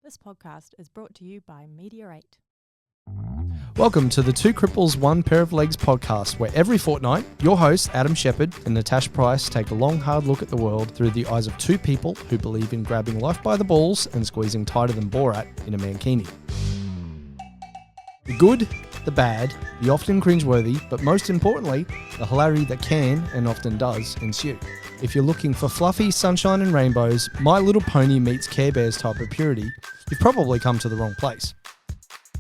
This podcast is brought to you by Meteorate. Welcome to the Two Cripples, One Pair of Legs podcast, where every fortnight, your hosts, Adam Shepherd and Tash Price, take a long, hard look at the world through the eyes of two people who believe in grabbing life by the balls and squeezing tighter than Borat in a mankini. The good, the bad, the often cringeworthy, but most importantly, the hilarity that can, and often does, ensue. If you're looking for fluffy sunshine and rainbows, My Little Pony meets Care Bears type of purity, you've probably come to the wrong place.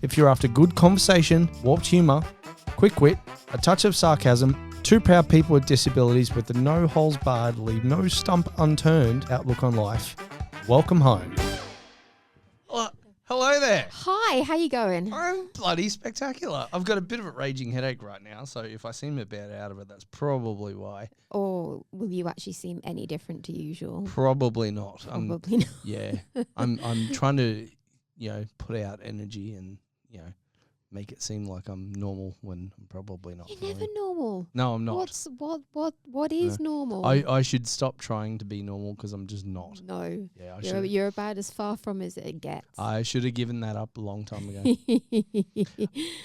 If you're after good conversation, warped humour, quick wit, a touch of sarcasm, two proud people with disabilities with the no holes barred, leave no stump unturned outlook on life, welcome home. Hello there. Hi, how you going? I'm bloody spectacular. I've got a bit of a raging headache right now, so if I seem a bit out of it, that's probably why. Or will you actually seem any different to usual? Probably not. Probably not. Yeah. I'm trying to, put out energy and, make it seem like I'm normal when I'm probably not. You're never normal. No, I'm not. What is normal? I should stop trying to be normal because I'm just not. No. Yeah, you're about as far from as it gets. I should have given that up a long time ago.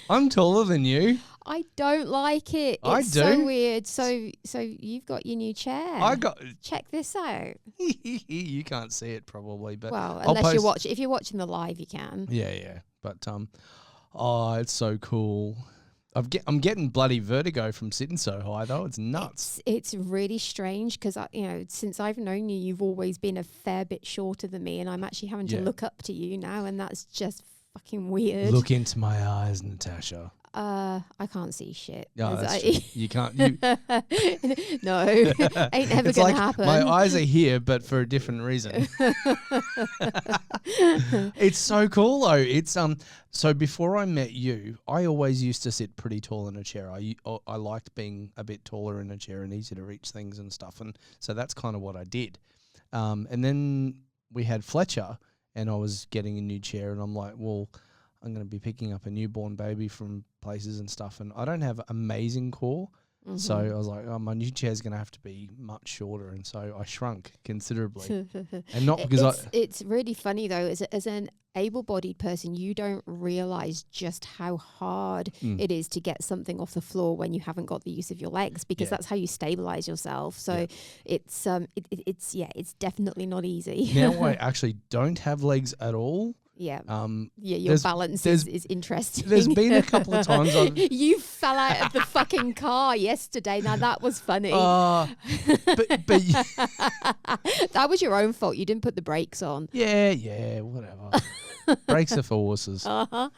I'm taller than you. I don't like it. I It's do. so weird. So you've got your new chair. Check this out. You can't see it probably, but Well, I'll unless post. if you're watching the live, you can. Yeah. But it's so cool. I'm getting bloody vertigo from sitting so high though. It's nuts. It's really strange because since I've known you, you've always been a fair bit shorter than me, and I'm actually having to look up to you now, and that's just fucking weird. Look into my eyes, Natasha. I can't see shit. No, that's true. You can't. You, no, ain't never it's gonna like happen. my eyes are here, but for a different reason. It's so cool though. It's So before I met you, I always used to sit pretty tall in a chair. I liked being a bit taller in a chair and easy to reach things and stuff, and so that's kind of what I did. And then we had Fletcher, and I was getting a new chair, and I'm like, well, I'm going to be picking up a newborn baby from places and stuff, and I don't have amazing core. Mm-hmm. So I was like, my new chair's going to have to be much shorter, and so I shrunk considerably. And not because It's really funny though, as an able-bodied person, you don't realise just how hard it is to get something off the floor when you haven't got the use of your legs, because that's how you stabilise yourself. So it's definitely not easy. Now I actually don't have legs at all. Yeah. Your balance is interesting. There's been a couple of times you fell out of the fucking car yesterday. Now that was funny. But that was your own fault. You didn't put the brakes on. Yeah, whatever. Brakes are for horses. Uh-huh.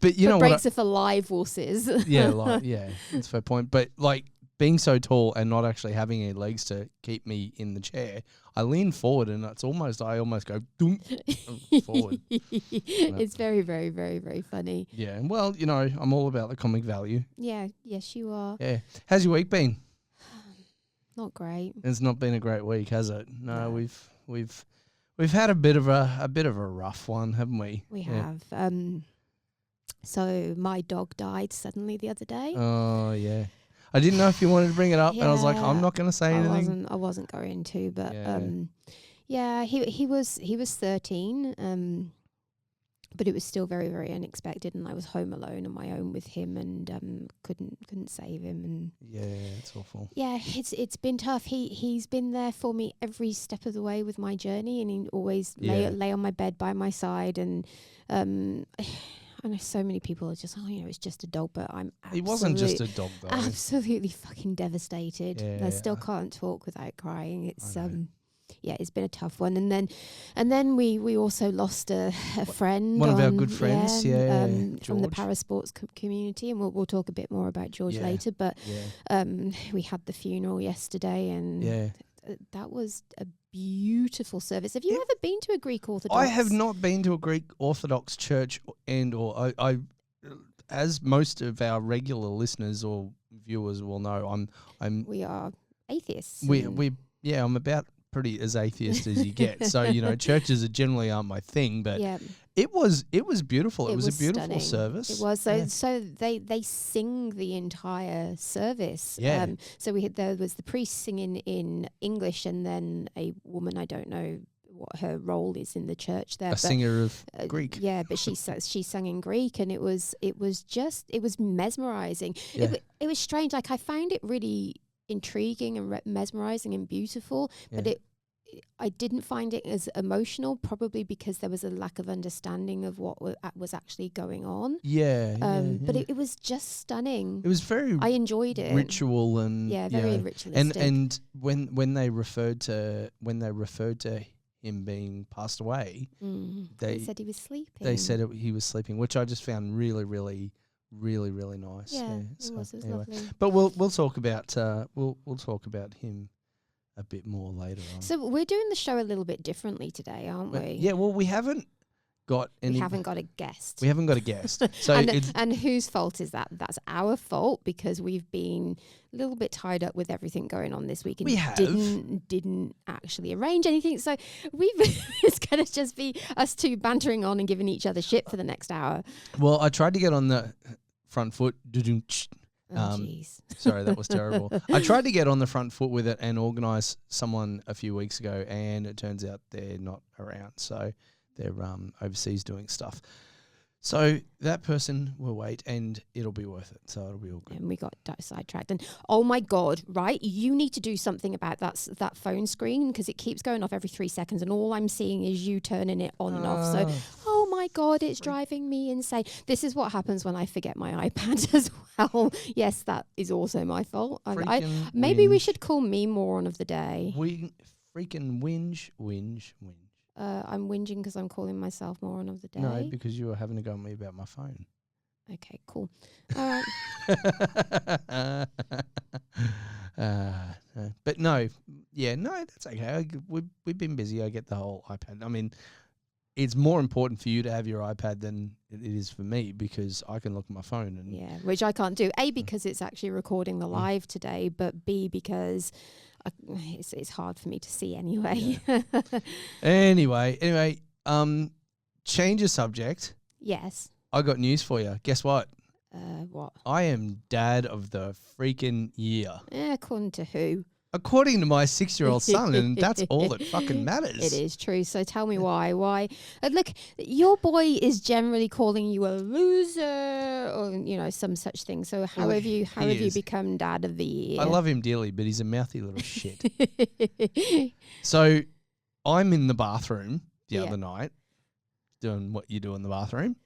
But you know what? Brakes are for live horses. That's a fair point. But like being so tall and not actually having any legs to keep me in the chair, I lean forward and I almost go doom forward. It's very, very, very, very funny. Yeah. Well, I'm all about the comic value. Yeah. Yes, you are. Yeah. How's your week been? Not great. It's not been a great week, has it? No. We've had a bit of a rough one, haven't we? We have. So my dog died suddenly the other day. Oh yeah. I didn't know if you wanted to bring it up, and I was like, I'm not going to say anything. I wasn't going to, but he was 13, but it was still very, very unexpected, and I was home alone on my own with him, and couldn't save him, and it's awful. Yeah, it's been tough. He's been there for me every step of the way with my journey, and he always lay on my bed by my side, and I know so many people are just, it's just a dog, but He wasn't just a dog, though. Absolutely fucking devastated. Yeah. I still can't talk without crying. It's it's been a tough one. And then we also lost a friend. One of our good friends, from the parasports community, and we'll talk a bit more about George later. But we had the funeral yesterday, and that was a beautiful service. Have you ever been to a Greek Orthodox? I have not been to a Greek Orthodox church, or I as most of our regular listeners or viewers will know, we are atheists. I'm about pretty as atheist as you get. So churches generally aren't my thing, but it was beautiful. It was a beautiful service. It was. So they sing the entire service. Yeah. So there was the priest singing in English, and then a woman, I don't know what her role is in the church there. A singer of Greek. Yeah, but she sang in Greek, and it was mesmerizing. Yeah. It was strange. Like, I found it really intriguing and mesmerizing and beautiful, but I didn't find it as emotional, probably because there was a lack of understanding of what was actually going on. But it was just stunning. It was very I enjoyed it. Ritual and very ritualistic. And when they referred to him being passed away, they said he was sleeping. They said he was sleeping, which I just found really, really, really, really nice. Yeah, it was lovely. But we'll talk about we'll talk about him a bit more later on. So we're doing the show a little bit differently today, aren't we? Yeah, well, we haven't got any. We haven't got a guest. We haven't got a guest. So and whose fault is that? That's our fault, because we've been a little bit tied up with everything going on this week and didn't actually arrange anything. So it's going to just be us two bantering on and giving each other shit for the next hour. Well, I tried to get on the front foot. Jeez. Sorry, that was terrible. I tried to get on the front foot with it and organise someone a few weeks ago, and it turns out they're not around. So they're overseas doing stuff. So that person will wait, and it'll be worth it. So it'll be all good. And we got sidetracked. And oh my God, right? You need to do something about that phone screen, because it keeps going off every 3 seconds, and all I'm seeing is you turning it on and off. So, oh my God, it's driving me insane. This is what happens when I forget my iPad as well. Yes, that is also my fault. Maybe we should call me moron of the day. We freaking whinge. I'm whinging because I'm calling myself moron of the day. No, because you were having a go at me about my phone. Okay, cool. All right. But no, that's okay. We've been busy. I get the whole iPad. I mean, it's more important for you to have your iPad than it is for me, because I can look at my phone and which I can't do. A, because it's actually recording the live today, but B, because it's hard for me to see anyway. Yeah. Anyway, change of subject. Yes. I got news for you. Guess what? What? I am dad of the freaking year. According to who? According to my 6-year-old son, and that's all that fucking matters. It is true. So tell me why. Why? Look, your boy is generally calling you a loser, or some such thing. So how have you become dad of the year? I love him dearly, but he's a mouthy little shit. So I'm in the bathroom the other night, doing what you do in the bathroom.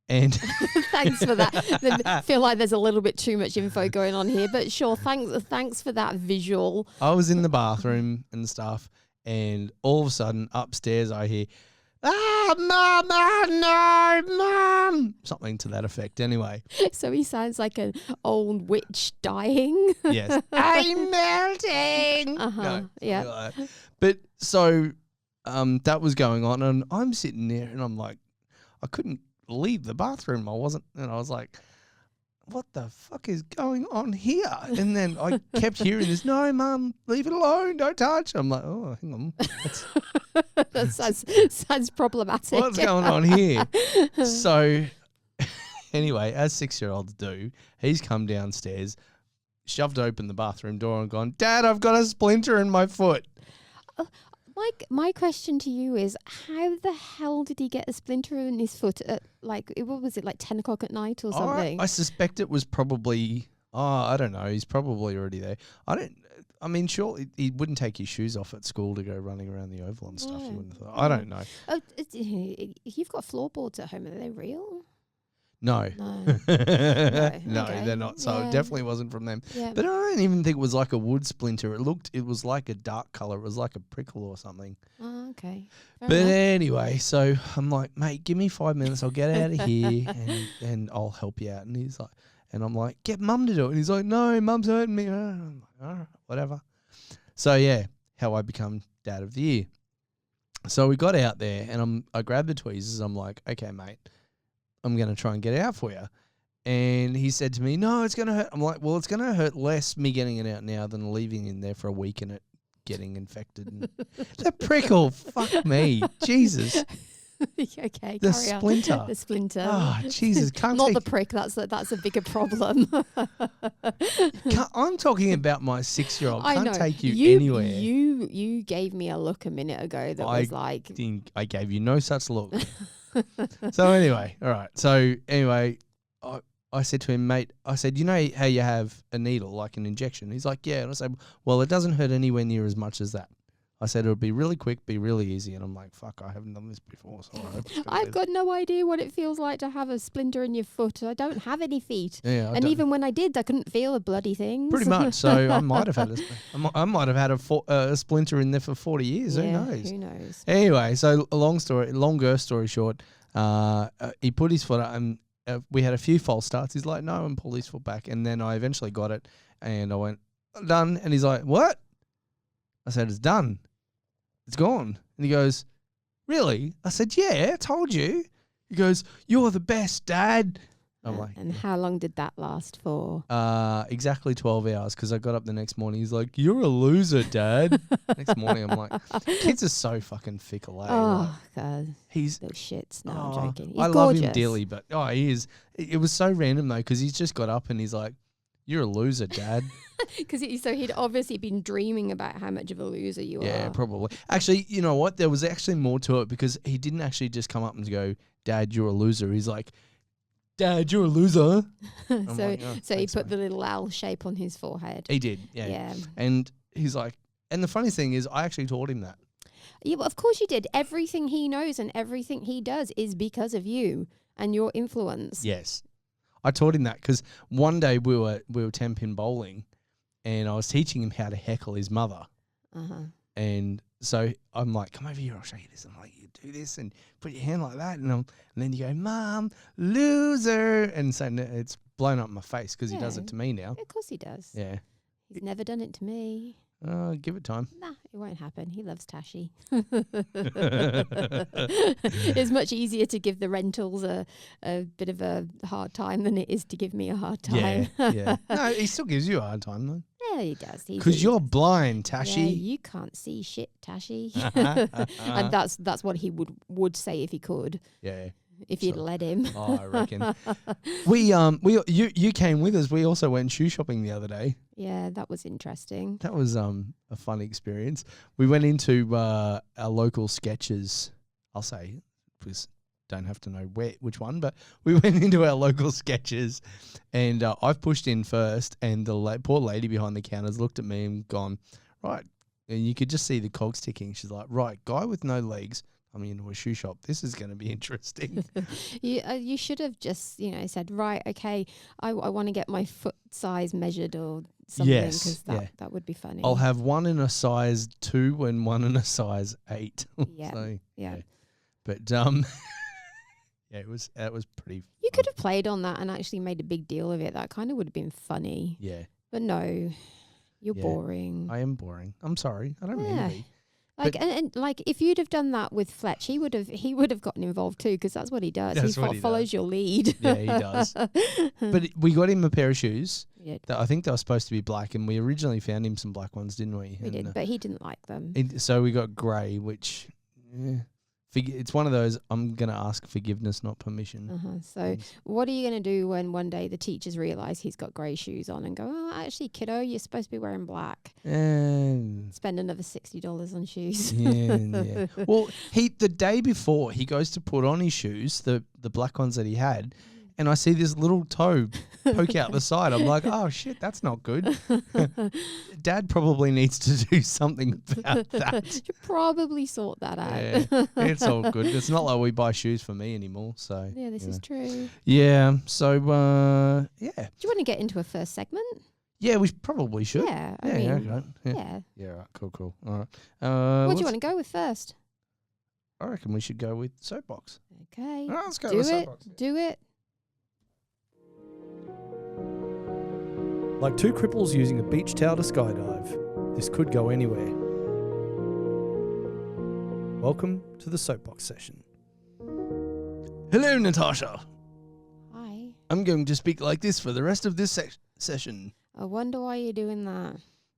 And thanks for that. I feel like there's a little bit too much info going on here, but sure, thanks for that visual. I was in the bathroom and stuff, and all of a sudden upstairs I hear, Mama, no, Mum. Something to that effect anyway. So he sounds like an old witch dying. Yes. I'm melting. No, yeah. like that. But so that was going on, and I'm sitting there and I'm like, I couldn't leave the bathroom. I was like, what the fuck is going on here? And then I kept hearing this, no, Mum, leave it alone, don't touch. I'm like, oh, hang on. That sounds problematic. What's going on here? So anyway, as 6-year-olds do, he's come downstairs, shoved open the bathroom door and gone, Dad, I've got a splinter in my foot. My question to you is, how the hell did he get a splinter in his foot at, what was it, 10 o'clock at night or something? I suspect it was probably, I don't know, he's probably already there. Surely he wouldn't take his shoes off at school to go running around the oval and stuff. You wouldn't have thought. I don't know. Oh, you've got floorboards at home. Are they real? No. No, okay. They're not. So it definitely wasn't from them. Yeah. But I don't even think it was like a wood splinter. It was like a dark colour. It was like a prickle or something. Oh, okay. Fair but enough. Anyway, so I'm like, mate, give me 5 minutes. I'll get out of here and I'll help you out. And he's like, and I'm like, get Mum to do it. And he's like, no, Mum's hurting me. I'm like, all right, whatever. So yeah, how I become dad of the year. So we got out there and I grabbed the tweezers. I'm like, okay, mate, I'm going to try and get it out for you. And he said to me, no, it's going to hurt. I'm like, well, it's going to hurt less me getting it out now than leaving in there for a week and it getting infected. And the prickle, fuck me, Jesus. Okay, The carry on. splinter. The splinter. Oh, Jesus. Can't Not take the prick. That's a bigger problem. I'm talking about my 6-year-old. I Can't know. take you anywhere. You gave me a look a minute ago that was like. I gave you no such look. So anyway, all right. So anyway, I said to him, mate, I said, you know how you have a needle, like an injection? He's like, yeah. And I said, well, it doesn't hurt anywhere near as much as that. I said, it'll be really quick, be really easy. And I'm like, fuck, I haven't done this before. So I hope it's gonna I've be- got no idea what it feels like to have a splinter in your foot. I don't have any feet. Yeah, And even when I did, I couldn't feel a bloody thing. pretty much. So I might have had I might have had a splinter in there for 40 years. Yeah, Who knows? Who knows? Anyway, so longer story short, he put his foot up and we had a few false starts. He's like, no, and pulled his foot back. And then I eventually got it and I went, done. And he's like, what? I said, it's done. It's gone. And he goes, really? I said, yeah, I told you. He goes, you're the best, Dad. I'm like, And how long did that last for? exactly 12 hours because I got up the next morning. He's like, you're a loser, Dad. Next morning, I'm like, kids are so fucking fickle. Eh? Oh, God. He's Those shits. No, I'm joking. He's I love gorgeous. him dearly, but he is. It was so random though because he's just got up and he's like, "You're a loser, Dad." Because he'd obviously been dreaming about how much of a loser you are. Yeah, probably. Actually, you know what? There was actually more to it because he didn't actually just come up and go, "Dad, you're a loser." He's like, "Dad, you're a loser." so like, "Oh, he thanks, put mate." the little L shape on his forehead. He did, yeah. Yeah. And he's like, and the funny thing is, I actually taught him that. Yeah, well, of course you did. Everything he knows and everything he does is because of you and your influence. Yes, I taught him that because one day we were 10-pin bowling, and I was teaching him how to heckle his mother. Uh-huh. And so I'm like, come over here, I'll show you this. I'm like, you do this and put your hand like that. And then you go, Mom, loser. And so it's blown up in my face because he does Yeah. it to me now. Of course he does. Yeah. He's never done it to me. Give it time. Nah, it won't happen. He loves Tashy. It's much easier to give the rentals a bit of a hard time than it is to give me a hard time. Yeah. No, he still gives you a hard time though. Yeah, he does. Because you're blind, Tashi. Yeah, you can't see shit, Tashy. And that's what he would say if he could. Yeah. If you'd let him. Oh, I reckon. You came with us. We also went shoe shopping the other day. Yeah, that was interesting. That was a fun experience. We went into our local Skechers. I'll say, because don't have to know which one, but we went into our local Skechers, and I've pushed in first, and the poor lady behind the counters looked at me and gone, right, and you could just see the cogs ticking. She's like, right, guy with no legs. I'm into a shoe shop. This is going to be interesting. You should have just said, right, okay, I want to get my foot size measured or something, because that would be funny. I'll have one in a size 2 and one in a size 8. Yeah, So, yeah. But yeah, that was pretty. You could have played on that and actually made a big deal of it. That kind of would have been funny. Yeah. But no, you're Yeah. boring. I am boring. I'm sorry. I don't mean to be. Like and like if you'd have done that with Fletch, he would have gotten involved too, because that's what he does. That's He what he follows does. your lead. Yeah, he does. But we got him a pair of shoes Yeah, that I think they were supposed to be black, and we originally found him some black ones, didn't we? we did, but he didn't like them. So we got grey, which it's one of those I'm going to ask forgiveness, not permission. So what are you going to do when one day the teachers realise he's got grey shoes on and go, oh, actually, kiddo, you're supposed to be wearing black. And Spend another $60 on shoes. yeah. Well, the day before he goes to put on his shoes, the black ones that he had, and I see this little toe poke out the side. I'm like, oh shit, that's not good. Dad probably needs to do something about that. Should probably sort that out. Yeah, it's all good. It's not like we buy shoes for me anymore. So Yeah, this is true. Yeah. So yeah. Do you want to get into a first segment? Yeah, we probably should. Yeah, I Yeah. mean, Okay. Yeah. yeah. Yeah. Right. Cool. All right. What do you want to go with first? I reckon we should go with soapbox. Okay. All right, let's go Do with it. soapbox. Do it. Like two cripples using a beach towel to skydive, this could go anywhere. Welcome to the soapbox session. Hello, Natasha. Hi. I'm going to speak like this for the rest of this session I wonder why you're doing that.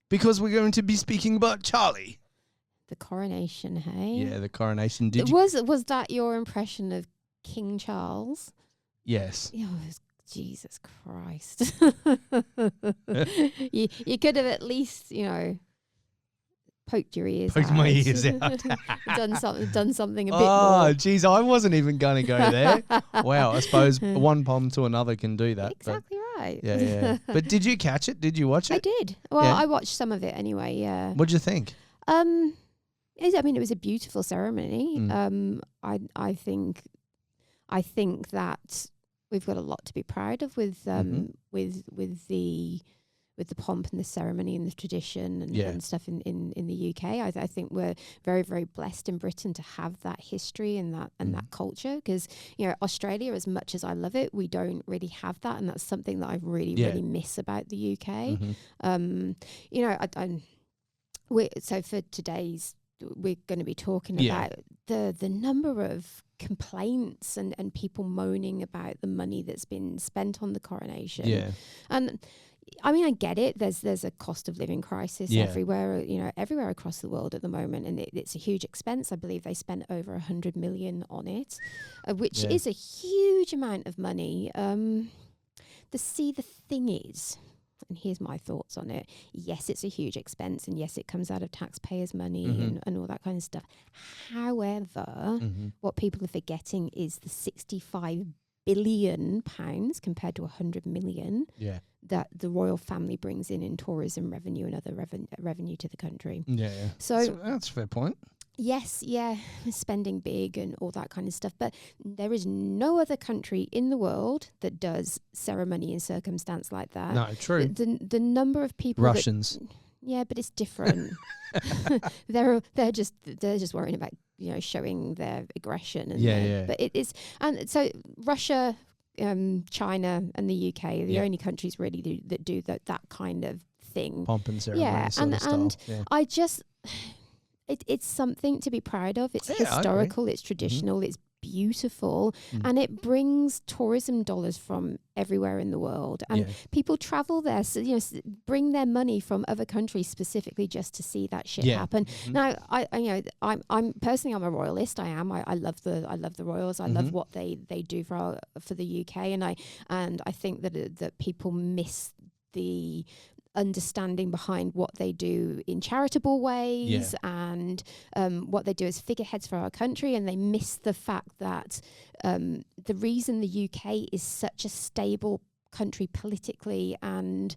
because we're going to be speaking about Charlie. The coronation, hey? Yeah, the coronation. Was that your impression of King Charles? Yes. Oh, Jesus Christ. you could have at least, poked your ears Poked out. my ears out. done something a bit Oh, more. geez, I wasn't even going to go there. Wow, I suppose one palm to another can do that. Exactly right. Yeah. But did you catch it? Did you watch it? I did. Well, Yeah. I watched some of it anyway, yeah. What'd you think? It was a beautiful ceremony. I think that we've got a lot to be proud of with the pomp and the ceremony and the tradition and stuff in the UK. I think we're very, very blessed in Britain to have that history and that culture, because Australia, as much as I love it, we don't really have that, and that's something that I really miss about the UK. So for today's, we're going to be talking about the number of complaints and people moaning about the money that's been spent on the coronation. Yeah. And I mean, I get it. There's a cost of living crisis everywhere, everywhere across the world at the moment, and it's a huge expense. I believe they spent over 100 million on it, which is a huge amount of money. The thing is, and here's my thoughts on it. Yes, it's a huge expense, and yes, it comes out of taxpayers' money and all that kind of stuff. However, what people are forgetting is the £65 billion compared to 100 million that the royal family brings in tourism revenue and other revenue to the country. So that's a fair point. Yes, spending big and all that kind of stuff. But there is no other country in the world that does ceremony and circumstance like that. No, true. The number of people Russians. But it's different. they're just worrying about showing their aggression and But it is, and so Russia, China, and the UK are the only countries really that do that kind of thing. Pomp and ceremony sort of style. I just. It's something to be proud of. It's historical, it's traditional, it's beautiful, and it brings tourism dollars from everywhere in the world. And people travel there, so, bring their money from other countries specifically just to see that shit happen. Now, I'm personally, I'm a royalist. I am. I love the royals. I love what they do for the UK, and I think that people miss the understanding behind what they do in charitable ways and what they do as figureheads for our country, and they miss the fact that the reason the UK is such a stable country politically and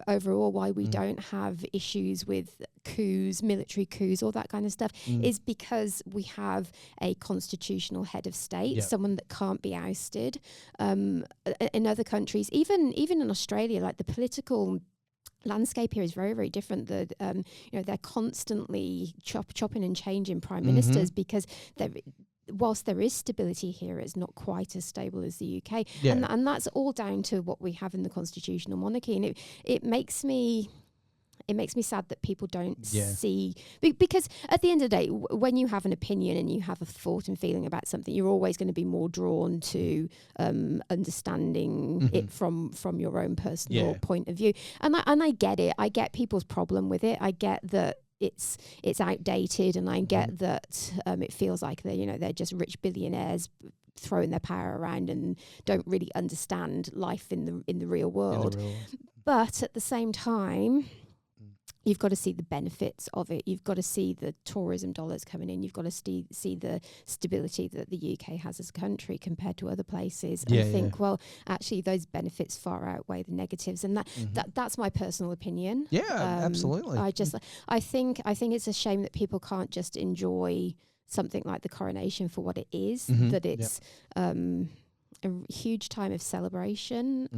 overall why we don't have issues with coups, military coups, all that kind of stuff is because we have a constitutional head of state, someone that can't be ousted. In other countries, even in Australia, like the political landscape here is very, very different. They're constantly chopping and changing prime ministers because whilst there is stability here, it's not quite as stable as the UK, and that's all down to what we have in the constitutional monarchy. And it makes me sad that people don't see, because at the end of the day, when you have an opinion and you have a thought and feeling about something, you're always going to be more drawn to understanding it from your own personal point of view. And I get it. I get people's problem with it. I get that it's outdated, and I get that it feels like they're just rich billionaires throwing their power around and don't really understand life in the real world. But at the same time, you've got to see the benefits of it. You've got to see the tourism dollars coming in. You've got to see the stability that the UK has as a country compared to other places. And think, well, actually, those benefits far outweigh the negatives. And that's my personal opinion. Yeah, absolutely. I think it's a shame that people can't just enjoy something like the coronation for what it is. That it's a huge time of celebration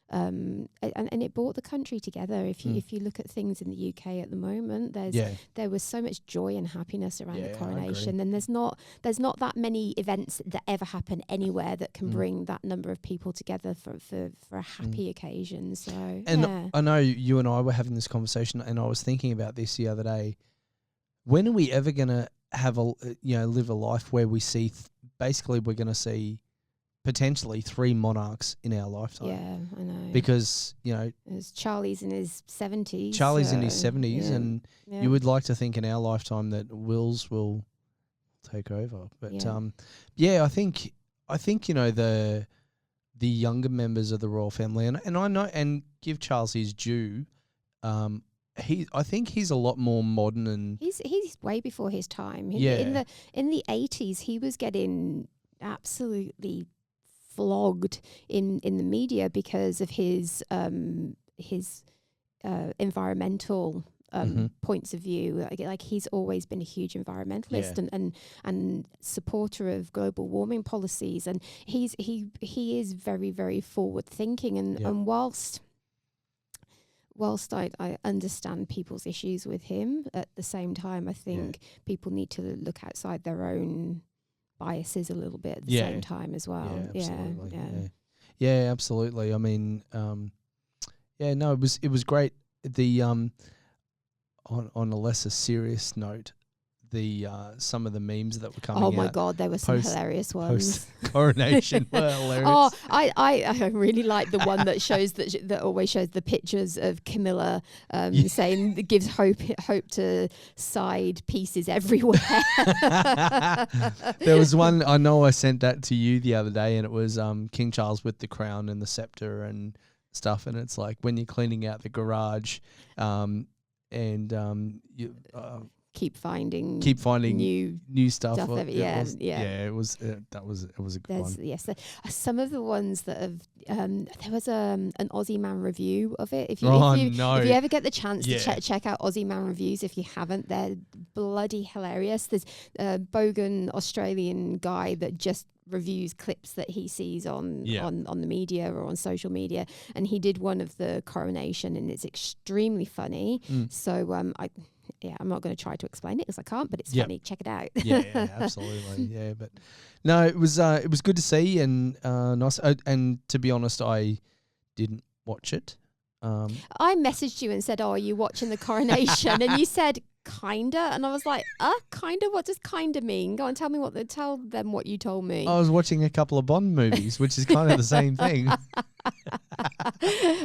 and it brought the country together. If you look at things in the UK at the moment, there was so much joy and happiness around the coronation, and there's not that many events that ever happen anywhere that can bring that number of people together for a happy occasion. So, and I know you and I were having this conversation, and I was thinking about this the other day. When are we ever going to have live a life where we see basically we're going to see potentially 3 monarchs in our lifetime. Yeah, I know. Because, Charlie's in his 70s. Charlie's in his 70s, and yeah. you would like to think in our lifetime that Will's will take over. But I think the younger members of the royal family, and I know, and give Charles his due, I think he's a lot more modern, and he's way before his time. Yeah. In the 80s, he was getting absolutely flogged in the media because of his environmental points of view. Like he's always been a huge environmentalist and supporter of global warming policies, and he is very, very forward thinking, and whilst I understand people's issues with him, at the same time I think people need to look outside their own biases a little bit at the same time as well. Yeah, absolutely. I mean, it was great. The on a lesser serious note, the some of the memes that were coming out. Oh my God, there were some hilarious ones. Post coronation were hilarious. Oh, I really like the one that shows that always shows the pictures of Camilla saying that gives hope to side pieces everywhere. There was one, I know I sent that to you the other day, and it was King Charles with the crown and the scepter and stuff, and it's like when you're cleaning out the garage, keep finding new stuff. It was a good one. Yes, some of the ones that have there was an Aussie Man review of it. If you ever get the chance to check out Aussie Man reviews, if you haven't, they're bloody hilarious. There's a bogan Australian guy that just reviews clips that he sees on the media or on social media, and he did one of the coronation, and it's extremely funny. So I'm not going to try to explain it because I can't, but it's funny. Check it out. Yeah, absolutely. Yeah, but no, it was good to see, and nice. And to be honest, I didn't watch it. I messaged you and said, "Oh, are you watching the coronation?" And you said, "Kinda," and I was like, kinda? What does kinda mean? Go and tell them what you told me. I was watching a couple of Bond movies, which is kind of the same thing.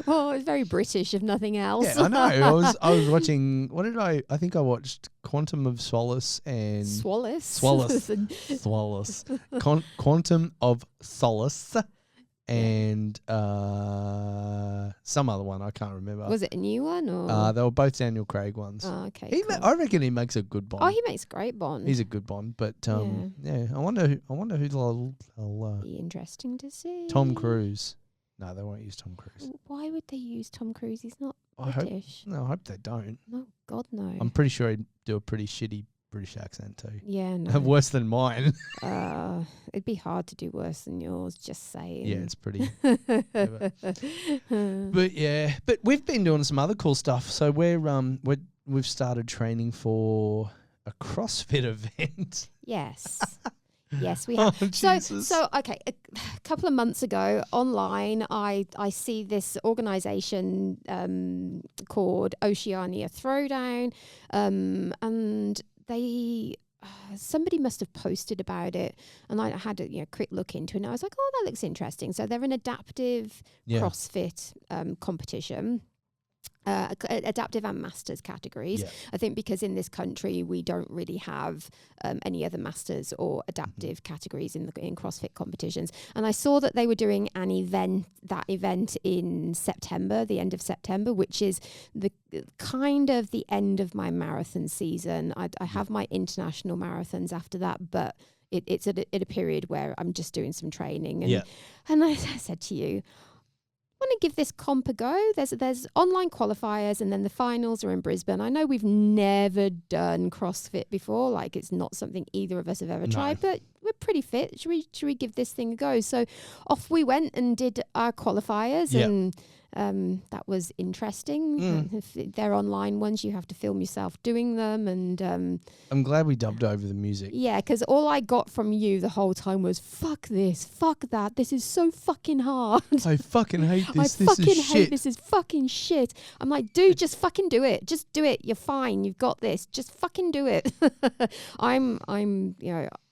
Well, it's very British, if nothing else. Yeah, I know. I was watching. What did I think I watched Quantum of Solace and Solace. Quantum of Solace. And some other one I can't remember. Was it a new one or? They were both Daniel Craig ones. Oh, okay. Cool. I reckon he makes a good Bond. Oh, he makes great Bond. He's a good Bond, but I wonder who they'll be interesting to see. Tom Cruise. No, they won't use Tom Cruise. Why would they use Tom Cruise? He's not British. I hope they don't. No, God no. I'm pretty sure he'd do a pretty shitty British accent too. Yeah, no. Worse than mine. It'd be hard to do worse than yours, just saying. Yeah, it's pretty. But we've been doing some other cool stuff. So we've started training for a CrossFit event. Yes. Yes, we have. So okay, a couple of months ago online, I see this organisation called Oceania Throwdown, and they somebody must have posted about it, and I had a quick look into it, and I was like, oh, that looks interesting. So they're an adaptive CrossFit competition. Adaptive and masters categories. I think because in this country we don't really have any other masters or adaptive categories in CrossFit competitions. And I saw that they were doing an event in September, the end of September, which is the kind of the end of my marathon season. I have my international marathons after that, but it's at a period where I'm just doing some training. And I said to you, I want to give this comp a go. There's online qualifiers, and then the finals are in Brisbane. I know we've never done CrossFit before, like it's not something either of us have ever tried, but we're pretty fit. Should we give this thing a go? So off we went and did our qualifiers, and that was interesting. If they're online ones, you have to film yourself doing them, and I'm glad we dubbed over the music. Yeah, because all I got from you the whole time was fuck this, fuck that. This is so fucking hard. I fucking hate this. This is shit. This is fucking shit. I'm like, dude, just fucking do it. Just do it. You're fine. You've got this. Just fucking do it. I'm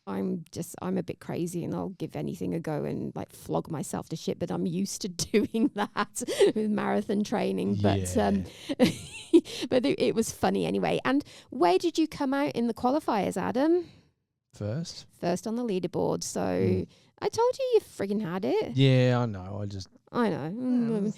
I'm a bit crazy and I'll give anything a go and like flog myself to shit, but I'm used to doing that with marathon training. But but it was funny anyway. And where did you come out in the qualifiers, Adam? First on the leaderboard. So I told you friggin' had it. Yeah, I know. I know.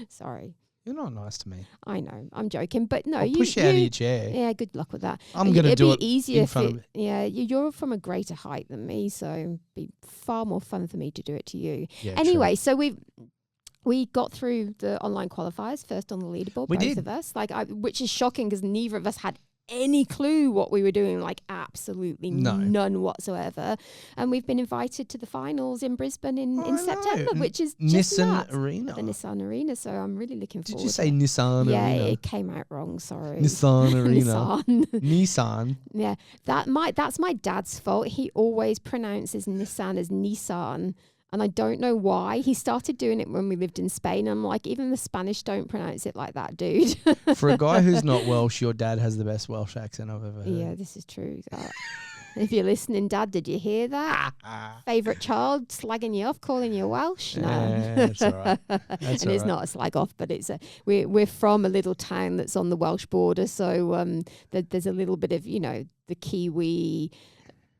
Sorry. You're not nice to me. I know. I'm joking, but no, I'll push you out of your chair. Yeah, good luck with that. I'm going to do it easier in front of it. Yeah, you're from a greater height than me, so it'd be far more fun for me to do it to you. Yeah, anyway, so we got through the online qualifiers first on the leaderboard, both of us. Which is shocking because neither of us had any clue what we were doing, like absolutely none whatsoever. And we've been invited to the finals in Brisbane in September, which is just Nissan Arena. The Nissan Arena. So I'm really looking forward. Did you say Nissan Arena? Yeah, it came out wrong. Sorry. Nissan Arena. Nissan. Nissan. Yeah, that's my dad's fault. He always pronounces Nissan as Nissan. And I don't know why. He started doing it when we lived in Spain. I'm like, even the Spanish don't pronounce it like that, dude. For a guy who's not Welsh, your dad has the best Welsh accent I've ever heard. Yeah, this is true. If you're listening, Dad, did you hear that? Favourite child slagging you off, calling you Welsh? No. That's all right. And it's not a slag off, but it's we're from a little town that's on the Welsh border. So there's a little bit of, the Kiwi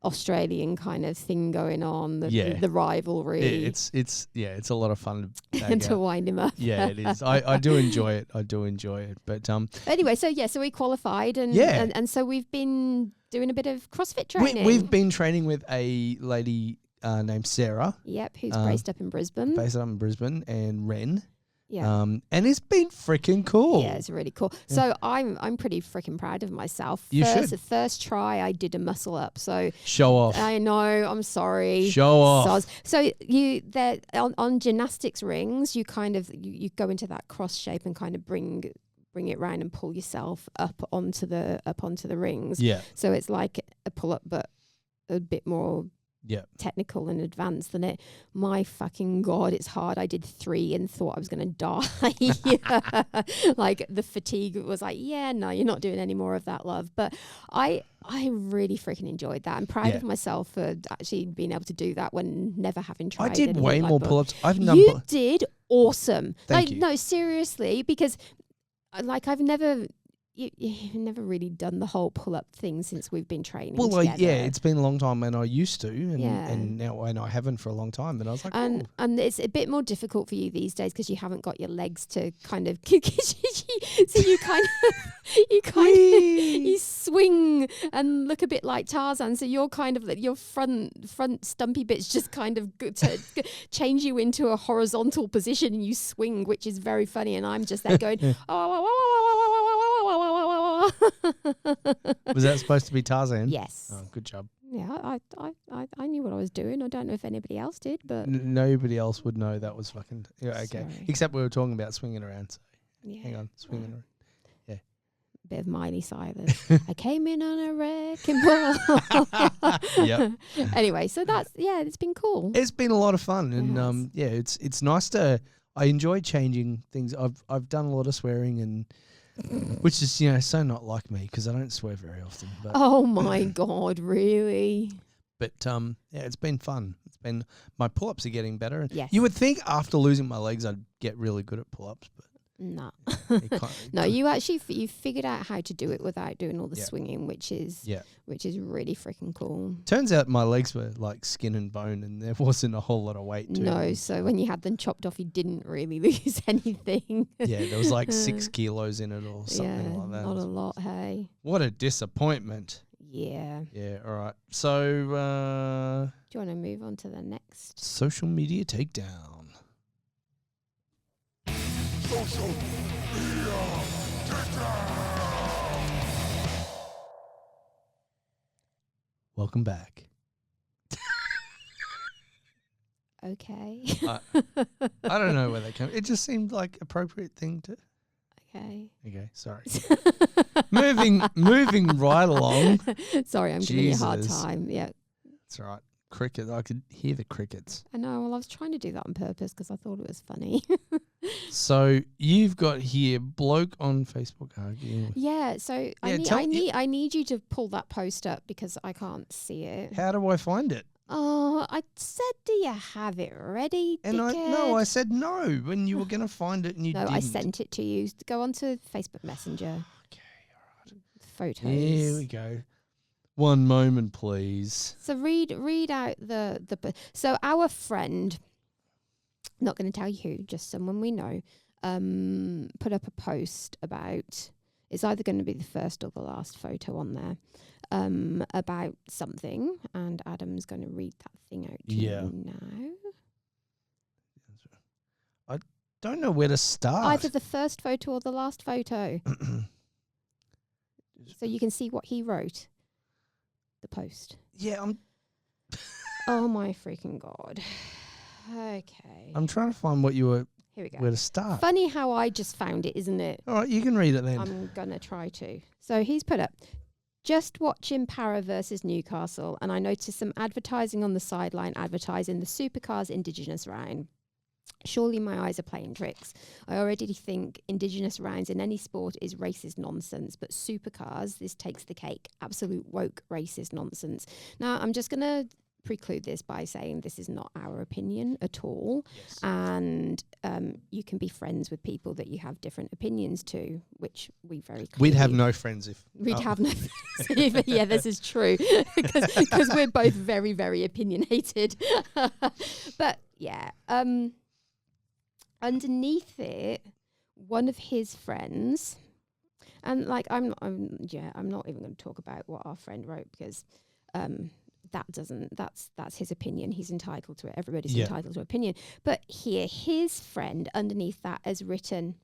Australian kind of thing going on, the rivalry. It's a lot of fun to wind him up. Yeah, it is. I do enjoy it. But anyway, so we qualified and so we've been doing a bit of CrossFit training. We've been training with a lady named Sarah. Yep, who's based up in Brisbane. And Ren. Yeah. And it's been freaking cool. Yeah, it's really cool. Yeah. So I'm pretty freaking proud of myself. The first try I did a muscle up. So show off. I know, I'm sorry. Show off. So on gymnastics rings, you kind of you go into that cross shape and kind of bring it round and pull yourself up onto the rings. Yeah. So it's like a pull up but a bit more technical and advanced than it. My fucking God, it's hard. I did 3 and thought I was going to die. Like the fatigue was like, no, you're not doing any more of that, love. But I really freaking enjoyed that. I'm proud of myself for actually being able to do that when never having tried. I did way more pull-ups. You did awesome. Thank you. No, seriously, because I've never... You've never really done the whole pull-up thing since we've been training together. It's been a long time and I used to, and now I haven't for a long time. And I was like, and it's a bit more difficult for you these days because you haven't got your legs to kind of. So you swing and look a bit like Tarzan. So you're kind of your front stumpy bits just kind of change you into a horizontal position and you swing, which is very funny. And I'm just there going, Was that supposed to be Tarzan? Yes. Oh, good job. Yeah, I knew what I was doing. I don't know if anybody else did, but nobody else would know that was fucking okay. Sorry. Except we were talking about swinging around. So hang on, swinging around. Yeah. Bit of Miley Cyrus. I came in on a wrecking ball. Yep. Anyway, so it's been cool. It's been a lot of fun, and it's nice to. I enjoy changing things. I've done a lot of swearing and. Which is, so not like me because I don't swear very often. But oh my God, really? But it's been fun. My pull-ups are getting better. Yes. You would think after losing my legs I'd get really good at pull-ups, but no. You figured out how to do it without doing all the swinging, which is really freaking cool. Turns out my legs were like skin and bone, and there wasn't a whole lot of weight to them. No, so when you had them chopped off, you didn't really lose anything. Yeah, there was like 6 kilos in it or something like that. Not a lot, hey. What a disappointment. Yeah. Yeah, all right. So, do you want to move on to the next? Social media takedown. Social media takedown. Welcome back. Okay. I don't know where they came. It just seemed like appropriate thing to. Okay. Okay, sorry. moving right along. Sorry, I'm giving you a hard time. Yeah. That's all right. Cricket. I could hear the crickets. I know. Well, I was trying to do that on purpose because I thought it was funny. So you've got here bloke on Facebook arguing. Yeah, so I need you to pull that post up because I can't see it. How do I find it? Oh, I said, do you have it ready, And dickhead? I said no when you were going to find it and you No, didn't. I sent it to you. Go on to Facebook Messenger. Okay, all right. Photos. Here we go. One moment, please. So read out the so our friend, not going to tell you who, just someone we know, put up a post about, it's either going to be the first or the last photo on there, about something, and Adam's going to read that thing out to you now. I don't know where to start. Either the first photo or the last photo. So you can see what he wrote. The post. Yeah, Oh my freaking God. Okay. I'm trying to find what you were. Here we go. Where to start? Funny how I just found it, isn't it? All right, you can read it then. I'm gonna try to. So he's put up, just watching Para versus Newcastle, and I noticed some advertising on the sideline advertising the Supercars Indigenous round. Surely my eyes are playing tricks. I already think Indigenous rounds in any sport is racist nonsense, but supercars, this takes the cake. Absolute woke racist nonsense. Now, I'm just going to preclude this by saying this is not our opinion at all. Yes. And you can be friends with people that you have different opinions to, which we very clearly... We'd have no friends if... We'd have no friends. Yeah, this is true. Because we're both very, very opinionated. But, yeah... underneath it, one of his friends, and like I'm not even going to talk about what our friend wrote because that's his opinion. He's entitled to it. Everybody's entitled to opinion. But here, his friend underneath that has written,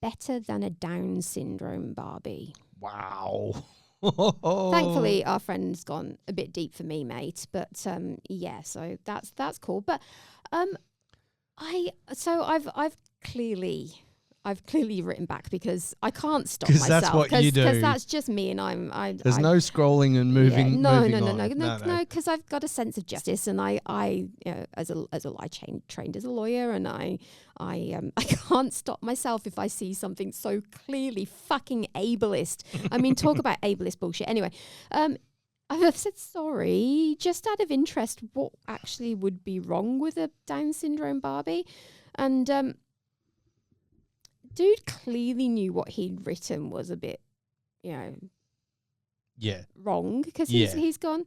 "Better than a Down syndrome Barbie." Wow. Thankfully, our friend's gone a bit deep for me, mate. But yeah, so that's cool. But I've clearly written back because I can't stop myself. Because that's what you do. Because that's just me, and There's no scrolling and moving. No, moving no. Because I've got a sense of justice, and I as a trained as a lawyer, and I can't stop myself if I see something so clearly fucking ableist. I mean, talk about ableist bullshit. Anyway, I've said sorry, just out of interest, what actually would be wrong with a Down syndrome Barbie? And dude clearly knew what he'd written was a bit, wrong, because he's gone,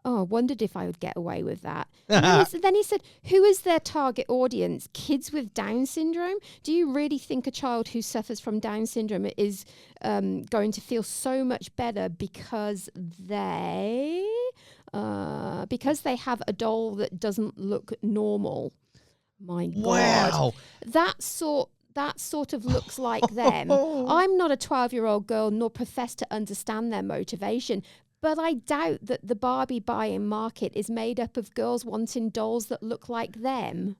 oh, I wondered if I would get away with that. And then he said, who is their target audience? Kids with Down syndrome? Do you really think a child who suffers from Down syndrome is going to feel so much better because they have a doll that doesn't look normal? My God. Wow. That sort of looks like them. I'm not a 12-year-old girl nor profess to understand their motivation, but I doubt that the Barbie buying market is made up of girls wanting dolls that look like them.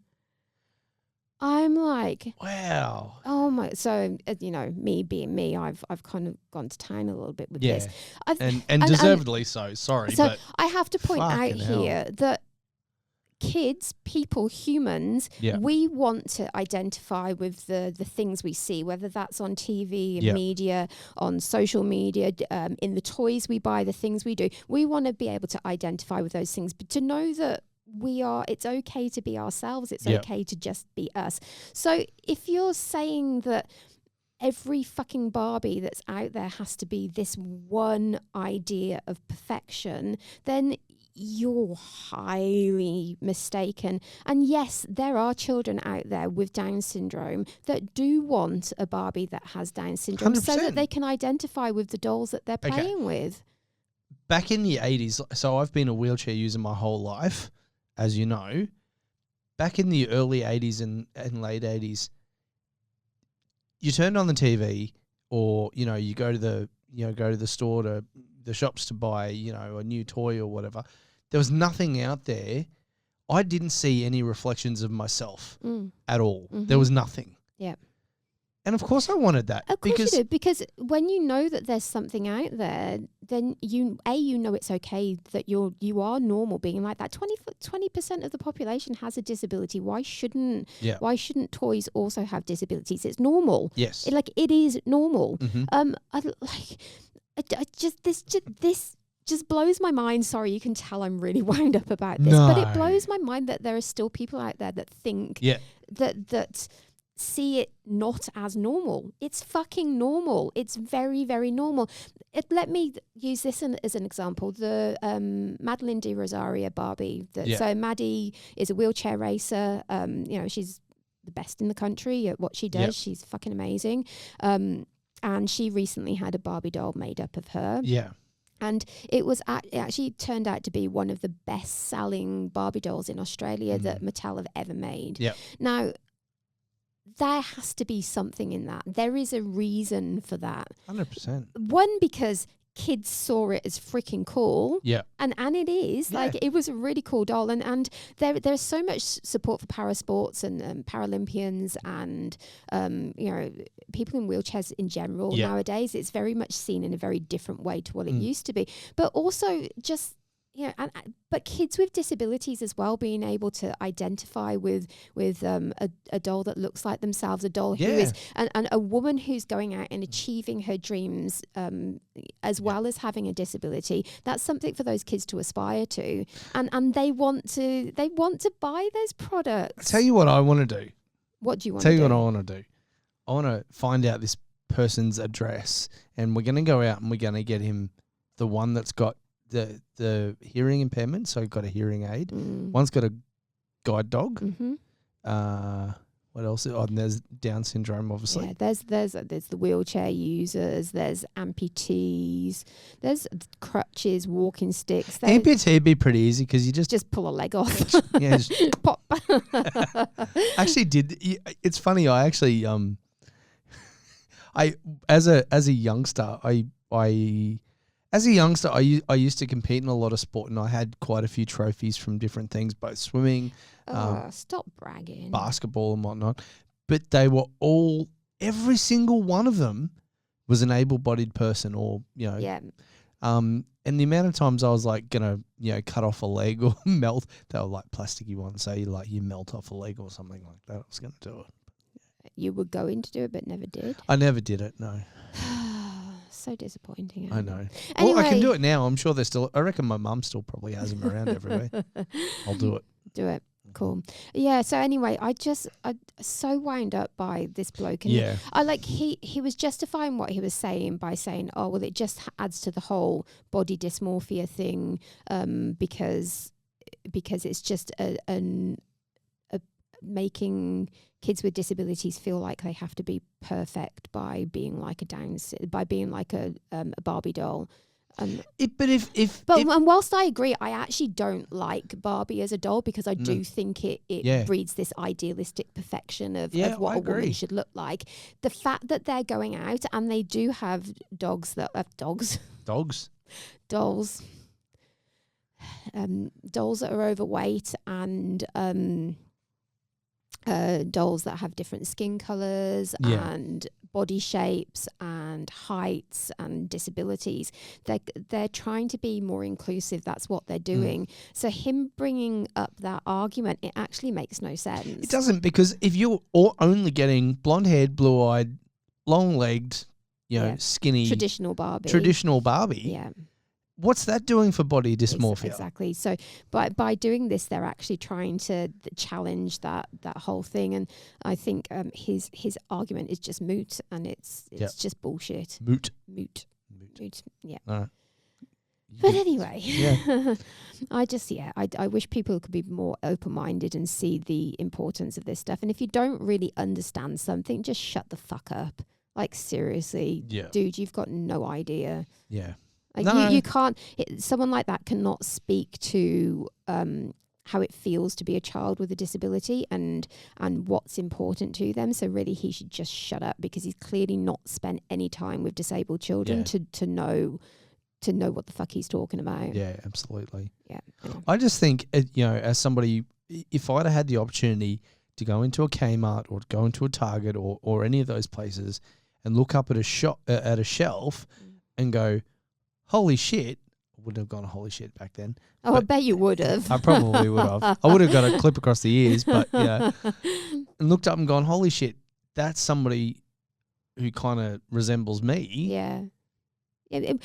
I'm like, wow. Oh my! So me being me, I've kind of gone to town a little bit with this, and deservedly so. Sorry, so but I have to point out here that kids, people, humans, we want to identify with the things we see, whether that's on TV and media, on social media, in the toys we buy, the things we do. We want to be able to identify with those things, but to know that it's okay to be ourselves. It's okay to just be us. So if you're saying that every fucking Barbie that's out there has to be this one idea of perfection, then you're highly mistaken. And yes, there are children out there with Down syndrome that do want a Barbie that has Down syndrome 100%. so that they can identify with the dolls that they're playing with. Back in the 80s, so I've been a wheelchair user my whole life, as you know. Back in the early 80s and late 80s, you turned on the TV or, you go to the store, to the shops to buy, a new toy or whatever. There was nothing out there. I didn't see any reflections of myself at all. Mm-hmm. There was nothing. Yeah. And of course I wanted that. Of course you do, because when you know that there's something out there, then you know it's okay that you are normal being like that. 20% of the population has a disability. Why shouldn't toys also have disabilities? It's normal. Yes. It is normal. Mm-hmm. This just blows my mind. Sorry, you can tell I'm really wound up about this, but it blows my mind that there are still people out there that think that see it not as normal. It's fucking normal. It's very, very normal. Let me use this as an example. The Madeline de Rosaria Barbie. So Maddie is a wheelchair racer. She's the best in the country at what she does. Yep. She's fucking amazing. And she recently had a Barbie doll made up of her. Yeah. And it actually turned out to be one of the best-selling Barbie dolls in Australia that Mattel have ever made. Yep. Now, there has to be something in that. There is a reason for that. 100%. One, because kids saw it as freaking cool. Yeah. And it is. Yeah. Like, it was a really cool doll. And there's so much support for parasports and Paralympians and, people in wheelchairs in general nowadays. It's very much seen in a very different way to what it used to be. But also just... but kids with disabilities as well, being able to identify with a doll that looks like themselves, a doll who is, and a woman who's going out and achieving her dreams, as well as having a disability. That's something for those kids to aspire to, and they want to buy those products. Tell you what I want to do. What do you want to do? Tell you what I want to do. I want to find out this person's address, and we're going to go out and we're going to get him the one that's got the hearing impairment, so got a hearing aid. One's got a guide dog. What else? Oh, and there's Down syndrome, obviously. Yeah, there's the wheelchair users. There's amputees. There's crutches, walking sticks. Amputee would be pretty easy because you just pull a leg off. Just pop. Actually, it's funny. I actually as a youngster, I used to compete in a lot of sport, and I had quite a few trophies from different things, both swimming, stop bragging, basketball and whatnot. But they were every single one of them was an able-bodied person, or and the amount of times I was like gonna cut off a leg or melt, they were like plasticky ones, so you melt off a leg or something like that. I was gonna do it. You were going to do it, but never did. I never did it. No. So disappointing. I know. Anyway. Well, I can do it now. I'm sure there's still... I reckon my mum still probably has them around everywhere. I'll do it. Do it. Cool. Yeah, so anyway, I so wound up by this bloke. And he was justifying what he was saying by saying, oh, well, it just adds to the whole body dysmorphia thing because it's just making kids with disabilities feel like they have to be perfect by being like a Barbie doll. And whilst I agree, I actually don't like Barbie as a doll because I do think it breeds this idealistic perfection of what a woman should look like. The fact that they're going out and they do have dolls that are overweight and dolls that have different skin colours and body shapes and heights and disabilities. They're trying to be more inclusive. That's what they're doing. So him bringing up that argument, it actually makes no sense. It doesn't, because if you're only getting blonde-haired, blue-eyed, long-legged, skinny... Traditional Barbie. Yeah. What's that doing for body dysmorphia? Exactly. So by doing this, they're actually trying to challenge that whole thing. And I think his argument is just moot, and it's just bullshit. Moot. Yeah. All right. But anyway, I wish people could be more open-minded and see the importance of this stuff. And if you don't really understand something, just shut the fuck up. Like, seriously, dude, you've got no idea. Yeah. Like you can't. Someone like that cannot speak to how it feels to be a child with a disability and what's important to them. So really, he should just shut up, because he's clearly not spent any time with disabled children to know what the fuck he's talking about. Yeah, absolutely. Yeah. I just think, as somebody, if I'd have had the opportunity to go into a Kmart or to go into a Target or any of those places and look up at a shelf and go, holy shit. I wouldn't have gone holy shit back then. Oh, I bet you would have. I probably would have. I would have got a clip across the ears, but yeah. And looked up and gone, holy shit, that's somebody who kind of resembles me. Yeah. And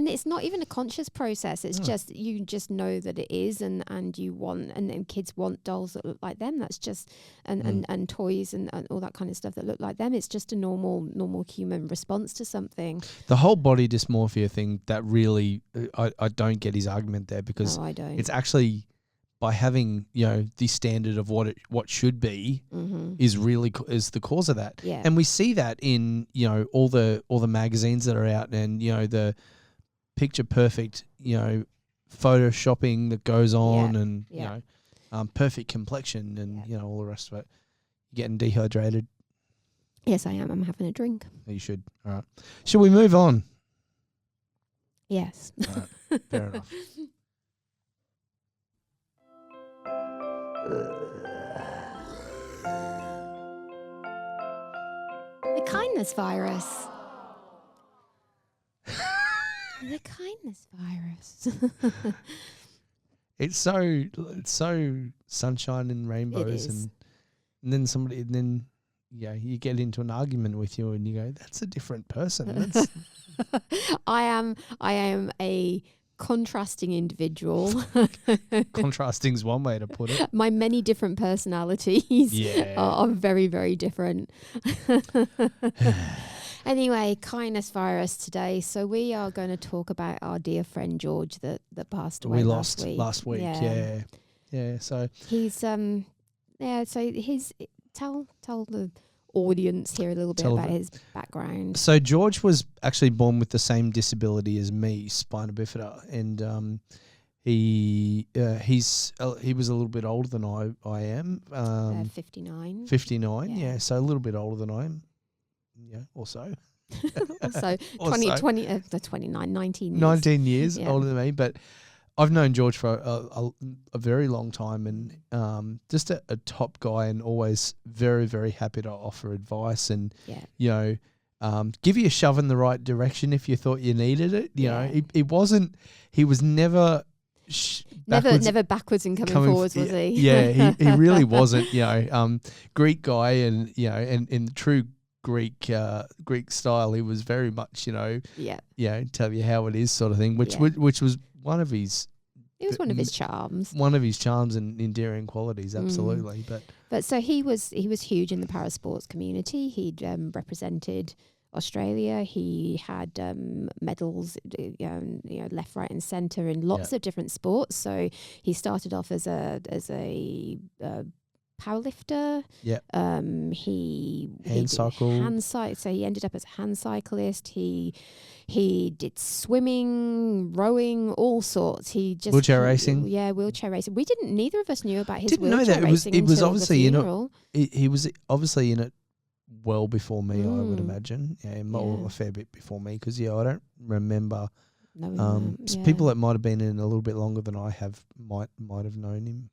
it's not even a conscious process. It's just, you just know that it is, and you want, and kids want dolls that look like them. That's just, and toys and all that kind of stuff that look like them. It's just a normal human response to something. The whole body dysmorphia thing, that really, I don't get his argument there, because No, I don't. it's actually, by having, the standard of what should be is the cause of that. Yeah. And we see that in, all the magazines that are out, and, the picture perfect, photoshopping that goes on, and, perfect complexion and, all the rest of it. You're getting dehydrated. Yes, I am. I'm having a drink. You should. All right. Should we move on? Yes. All right. Fair enough. The kindness virus. The kindness virus. It's so sunshine and rainbows, and then you get into an argument with you and you go, that's a different person. That's I am a contrasting individual. Contrasting's one way to put it. My many different personalities are very, very different. Anyway, kindness virus today. So we are going to talk about our dear friend George that passed away last week. Yeah. So he's So his tell the audience here a little bit about his background. So George was actually born with the same disability as me, spina bifida, and he was a little bit older than I am. 59. 59, yeah. So a little bit older than I am. Yeah, also. Also, 29, 19 years. 19 years older than me, but I've known George for a very long time, and just a top guy, and always very, very happy to offer advice and, give you a shove in the right direction if you thought you needed it. He was never... Never backwards and coming forwards, was he? Yeah, he really wasn't. Greek guy, and and in the true Greek style, he was very much tell you how it is sort of thing, which was one of his. It was one of his charms. One of his charms and endearing qualities, absolutely. But so he was huge in the parasports community. He'd represented Australia. He had medals, left, right, and centre in lots of different sports. So he started off as a powerlifter. Yeah. So he ended up as a hand cyclist. He did swimming, rowing, all sorts. He just wheelchair racing. Yeah, wheelchair racing. Neither of us knew about his Didn't know wheelchair that. racing. It was until obviously the funeral. he was obviously in it well before me, I would imagine. A fair bit before me, because I don't remember. People that might have been in a little bit longer than I have might have known him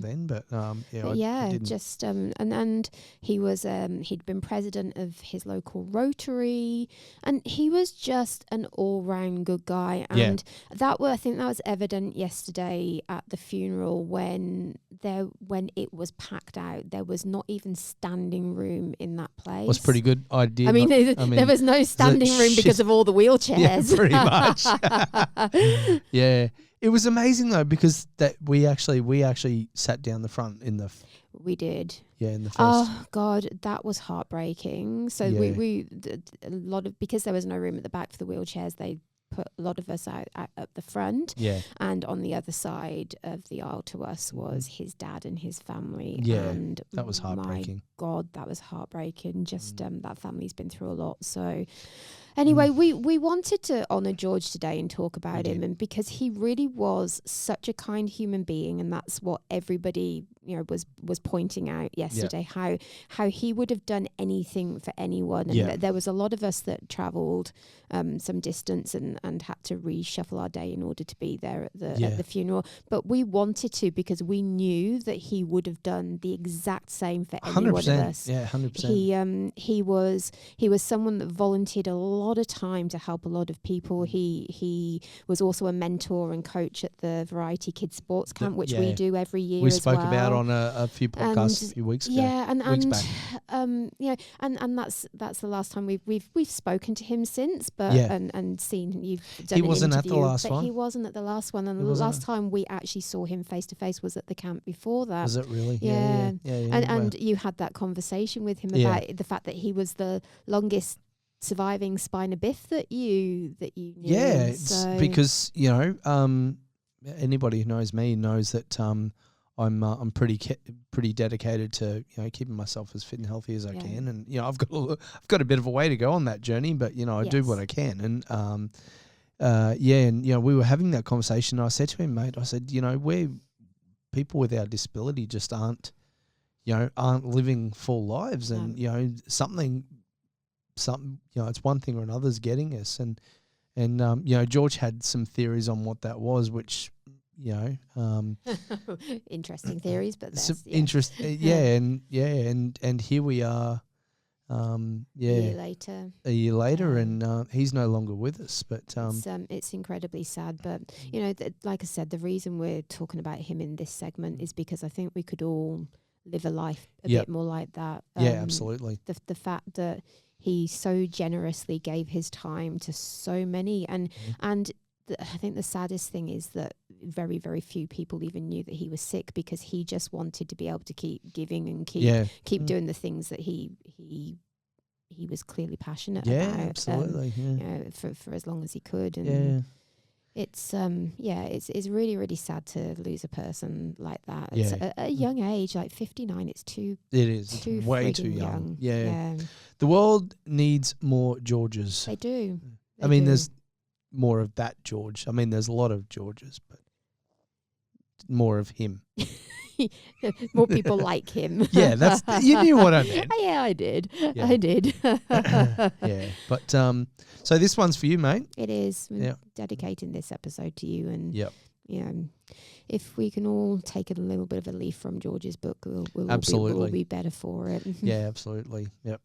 then, but I didn't. Just and he was he'd been president of his local Rotary, and he was just an all round good guy, and I think that was evident yesterday at the funeral when it was packed out. There was not even standing room in that place. It was pretty good idea. There was no standing room because of all the wheelchairs. Yeah, pretty much. Yeah, it was amazing though, because that we actually sat down the front in the. We did. Yeah, in the first. Oh God, that was heartbreaking. So we a lot of, because there was no room at the back for the wheelchairs, they put a lot of us out at the front. Yeah. And on the other side of the aisle to us was his dad and his family. Yeah. And that was heartbreaking. My God, that was heartbreaking. Just that family's been through a lot. So anyway, we wanted to honour George today and talk about him, and because he really was such a kind human being, and that's what everybody, was pointing out yesterday how he would have done anything for anyone. And there was a lot of us that travelled some distance and had to reshuffle our day in order to be there at the funeral. But we wanted to, because we knew that he would have done the exact same for any one of us. Yeah, 100%. He was someone that volunteered a lot of time to help a lot of people. He was also a mentor and coach at the Variety Kids Sports Camp, which we do every year. We spoke about on a few podcasts a few weeks ago. Yeah, and back. that's the last time we've spoken to him since, but and seen you've done. He an wasn't interview, at the last but one. He wasn't at the last one, and the last time we actually saw him face to face was at the camp before that. Was it really? Yeah. And Wow. you had that conversation with him about the fact that he was the longest surviving spina bif that you knew. Yeah, it's because anybody who knows me knows that I'm pretty dedicated to keeping myself as fit and healthy as I can, and I've got a bit of a way to go on that journey, but I do what I can, and we were having that conversation. And I said to him, mate, I said, we're people with our disability just aren't living full lives, and something it's one thing or another's getting us, and George had some theories on what that was, which interesting theories, but that's and here we are a year later, and he's no longer with us, but it's incredibly sad, but like I said, the reason we're talking about him in this segment is because I think we could all live a life a bit more like that. Absolutely. The fact that he so generously gave his time to so many, and I think the saddest thing is that very, very few people even knew that he was sick, because he just wanted to be able to keep giving and keep doing the things that he was clearly passionate about. Absolutely. For as long as he could. And it's really, really sad to lose a person like that. It's a young age, like 59. It is way too young. Yeah. The world needs more Georges. They do. There's more of that George. There's a lot of Georges, but more of him. More people like him. Yeah, you knew what I meant. Yeah, I did. Yeah. I did. Yeah, but so this one's for you, mate. It is. We're dedicating this episode to you, and if we can all take a little bit of a leaf from George's book, we'll be better for it. Yeah, absolutely. Yep.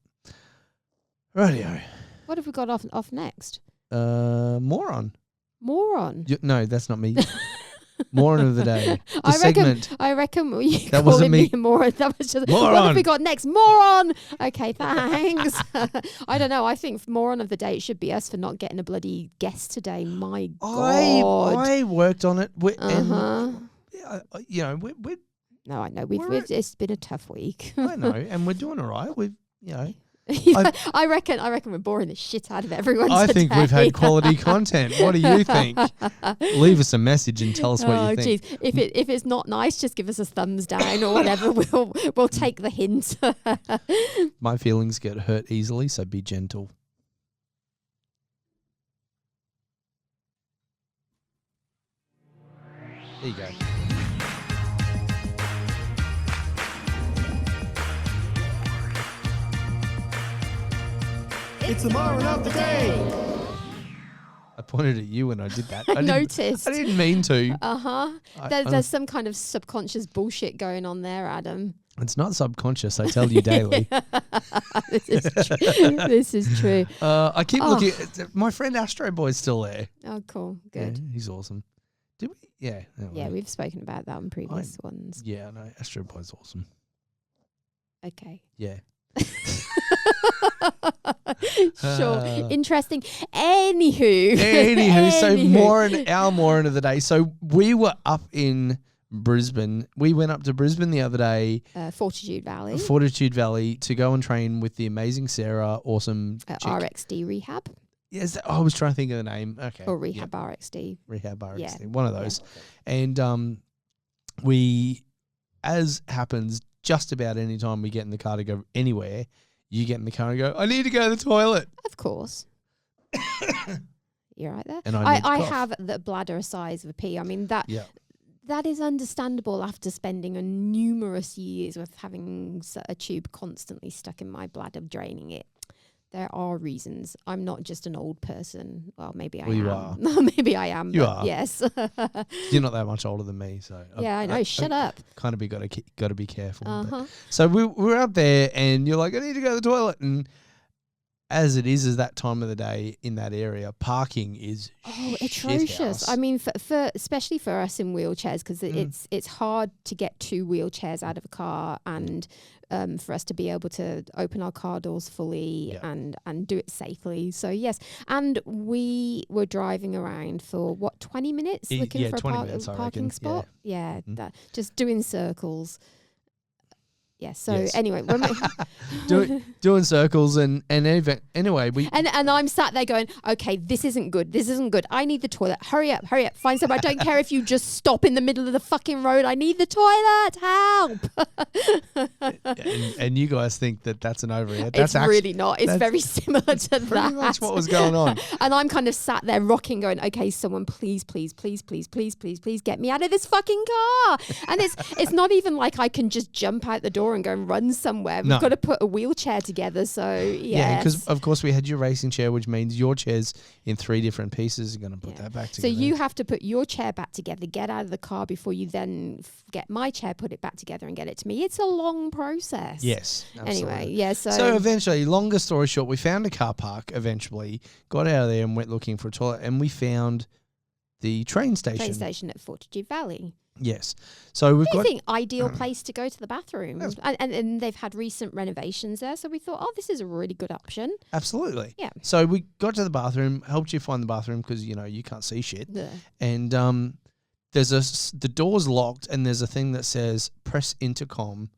Rightio. What have we got off next? Moron. No, that's not me. Moron of the day. I reckon you that calling me. me a moron. That was just moron. What have we got next? Moron. Okay, thanks. I don't know. I think moron of the day should be us for not getting a bloody guest today. My God. I worked on it. We're no, I know. It's been a tough week. I know, and we're doing all right. I reckon we're boring the shit out of everyone. I think we've had quality content. What do you think? Leave us a message and tell us what you think. Geez. If it's not nice, just give us a thumbs down or whatever. We'll take the hint. My feelings get hurt easily, so be gentle. There you go. It's the moron of the day. I pointed at you when I did that. I noticed. I didn't mean to. There's some kind of subconscious bullshit going on there, Adam. It's not subconscious. I tell you daily. This is true. I keep looking. My friend Astro Boy's still there. Oh, cool. Good. Yeah, he's awesome. Did we? Yeah. Yeah, we've spoken about that on previous ones. Yeah, no, Astro Boy's awesome. Okay. Yeah. Sure. Interesting. Anywho, so our moron of the day. So we were up in Brisbane. We went up to Brisbane the other day. Fortitude Valley to go and train with the amazing Sarah, awesome chick. RXD Rehab. Yes, I was trying to think of the name. Okay. Or Rehab RXD. Rehab RXD. Yeah. One of those. Yeah. And we, as happens just about any time we get in the car to go anywhere, you get in the car and go, I need to go to the toilet. Of course. You're right there. And I have the bladder size of a pea. That is understandable after spending numerous years with having a tube constantly stuck in my bladder, draining it. There are reasons. I'm not just an old person. Well, maybe I am. You are. Maybe I am. You are. Yes. You're not that much older than me, so yeah, I know. Shut up. Kind of got to be careful. Uh-huh. So we're up there, and you're like, I need to go to the toilet, and as it is that time of the day in that area, parking is atrocious. I mean, for especially for us in wheelchairs, because it's hard to get 2 wheelchairs out of a car, and for us to be able to open our car doors fully and do it safely. So yes, and we were driving around for 20 minutes looking for a parking spot. Yeah, just doing circles. Yeah. So anyway, doing circles and anyway we and I'm sat there going, okay, this isn't good. This isn't good. I need the toilet. Hurry up. Find somewhere. I don't care if you just stop in the middle of the fucking road. I need the toilet. Help. and you guys think that that's an overreaction. It's really not. It's very similar to that. Pretty much what was going on. And I'm kind of sat there rocking, going, okay, someone please get me out of this fucking car. And it's not even like I can just jump out the door and go and run somewhere. We've got to put a wheelchair together. So yeah, because of course we had your racing chair, which means your chair's in 3 different pieces. You're going to put that back together. So you have to put your chair back together, get out of the car before you then get my chair, put it back together and get it to me. It's a long process. Yes. Absolutely. Anyway, yeah. So eventually, longer story short, we found a car park eventually, got out of there and went looking for a toilet, and we found the train station. Train station at Fortitude Valley. Yes. So we've got... ideal place to go to the bathroom. And they've had recent renovations there. So we thought, this is a really good option. Absolutely. Yeah. So we got to the bathroom, helped you find the bathroom because, you can't see shit. Yeah. And the door's locked and there's a thing that says press intercom